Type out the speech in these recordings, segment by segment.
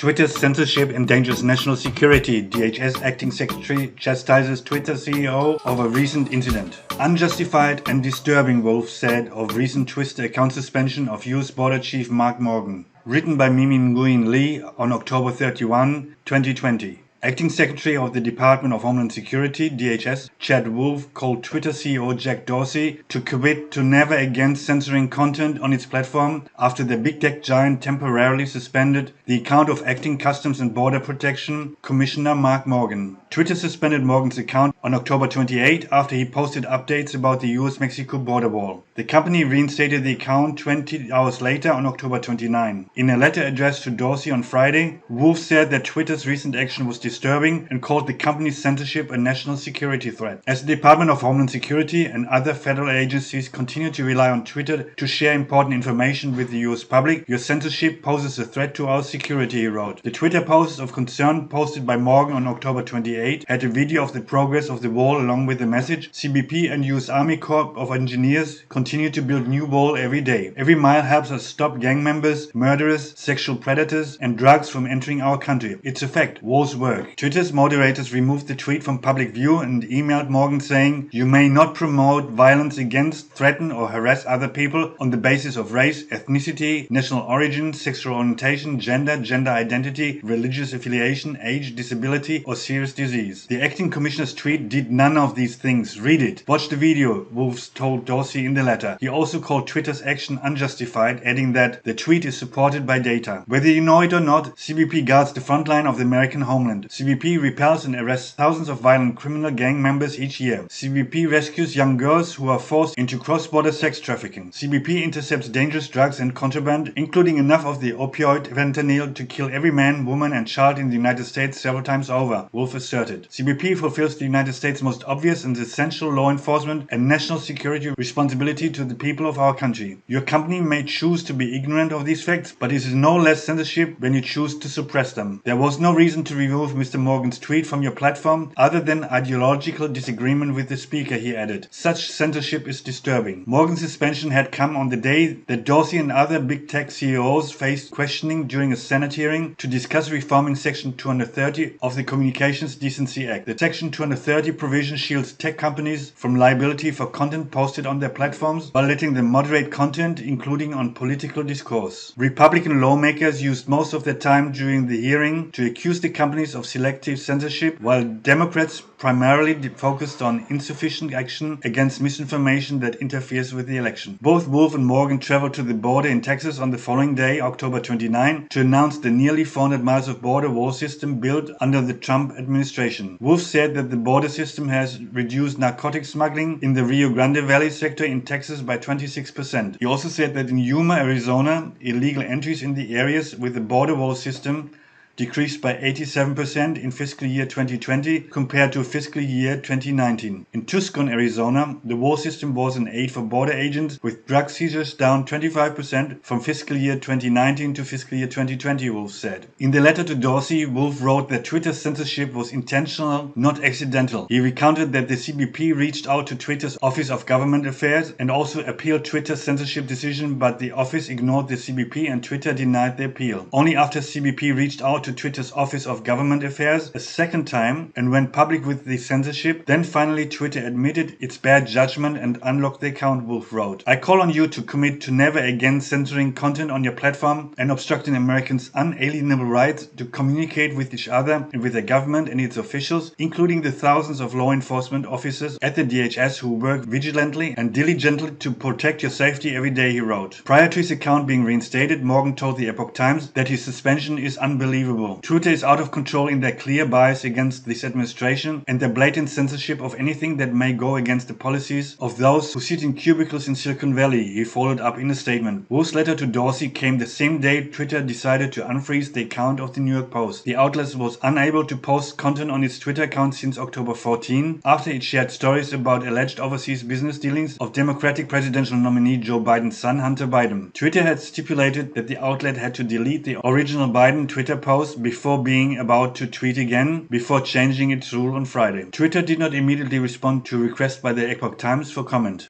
Twitter's censorship endangers national security. DHS acting secretary chastises Twitter CEO over recent incident. Unjustified and disturbing, Wolf said of recent Twitter account suspension of US Border Chief Mark Morgan. Written by Mimi Nguyen Lee on October 31, 2020. Acting Secretary of the Department of Homeland Security, DHS, Chad Wolf, called Twitter CEO Jack Dorsey to commit to never again censoring content on its platform after the big tech giant temporarily suspended the account of Acting Customs and Border Protection Commissioner Mark Morgan. Twitter suspended Morgan's account on October 28 after he posted updates about the US-Mexico border wall. The company reinstated the account 20 hours later on October 29. In a letter addressed to Dorsey on Friday, Wolf said that Twitter's recent action was disturbing and called the company's censorship a national security threat. As the Department of Homeland Security and other federal agencies continue to rely on Twitter to share important information with the US public, your censorship poses a threat to our security, he wrote. The Twitter post of concern posted by Morgan on October 28 had a video of the progress of the wall along with the message, CBP and US Army Corps of Engineers continue to build new wall every day. Every mile helps us stop gang members, murderers, sexual predators and drugs from entering our country. It's a fact. Walls work. Twitter's moderators removed the tweet from public view and emailed Morgan saying, "You may not promote violence against, threaten or harass other people on the basis of race, ethnicity, national origin, sexual orientation, gender identity, religious affiliation, age, disability or serious disease." The acting commissioner's tweet did none of these things. Read it. Watch the video, Wolf told Dorsey in the letter. He also called Twitter's action unjustified, adding that the tweet is supported by data. Whether you know it or not, CBP guards the front line of the American homeland. CBP repels and arrests thousands of violent criminal gang members each year. CBP rescues young girls who are forced into cross-border sex trafficking. CBP intercepts dangerous drugs and contraband, including enough of the opioid fentanyl to kill every man, woman and child in the United States several times over, Wolf asserted. CBP fulfills the United States' most obvious and essential law enforcement and national security responsibility to the people of our country. Your company may choose to be ignorant of these facts, but it is no less censorship when you choose to suppress them. There was no reason to remove Mr. Morgan's tweet from your platform other than ideological disagreement with the speaker, he added. Such censorship is disturbing. Morgan's suspension had come on the day that Dorsey and other big tech CEOs faced questioning during a Senate hearing to discuss reforming Section 230 of the Communications Decency Act. The Section 230 provision shields tech companies from liability for content posted on their platforms while letting them moderate content, including on political discourse. Republican lawmakers used most of their time during the hearing to accuse the companies of selective censorship, while Democrats primarily focused on insufficient action against misinformation that interferes with the election. Both Wolf and Morgan traveled to the border in Texas on the following day, October 29, to announce the nearly 400 miles of border wall system built under the Trump administration. Wolf said that the border system has reduced narcotic smuggling in the Rio Grande Valley sector in Texas by 26%. He also said that in Yuma, Arizona, illegal entries in the areas with the border wall system decreased by 87% in fiscal year 2020 compared to fiscal year 2019. In Tucson, Arizona, the wall system was an aid for border agents, with drug seizures down 25% from fiscal year 2019 to fiscal year 2020, Wolf said. In the letter to Dorsey, Wolf wrote that Twitter's censorship was intentional, not accidental. He recounted that the CBP reached out to Twitter's Office of Government Affairs and also appealed Twitter's censorship decision, but the office ignored the CBP and Twitter denied the appeal. Only after CBP reached out to Twitter's Office of Government Affairs a second time and went public with the censorship, then finally Twitter admitted its bad judgment and unlocked the account, Wolf wrote. "I call on you to commit to never again censoring content on your platform and obstructing Americans' unalienable rights to communicate with each other and with the government and its officials, including the thousands of law enforcement officers at the DHS who work vigilantly and diligently to protect your safety every day," he wrote. Prior to his account being reinstated, Morgan told the Epoch Times that his suspension is unbelievable. Twitter is out of control in their clear bias against this administration and their blatant censorship of anything that may go against the policies of those who sit in cubicles in Silicon Valley, he followed up in a statement. Wolf's letter to Dorsey came the same day Twitter decided to unfreeze the account of the New York Post. The outlet was unable to post content on its Twitter account since October 14, after it shared stories about alleged overseas business dealings of Democratic presidential nominee Joe Biden's son, Hunter Biden. Twitter had stipulated that the outlet had to delete the original Biden Twitter post before being about to tweet again, before changing its rule on Friday. Twitter did not immediately respond to requests by the Epoch Times for comment.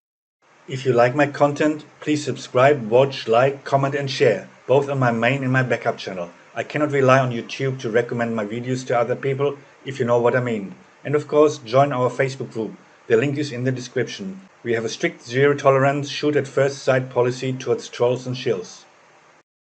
If you like my content, please subscribe, watch, like, comment and share, both on my main and my backup channel. I cannot rely on YouTube to recommend my videos to other people, if you know what I mean. And of course, join our Facebook group. The link is in the description. We have a strict zero tolerance, shoot at first sight policy towards trolls and shills.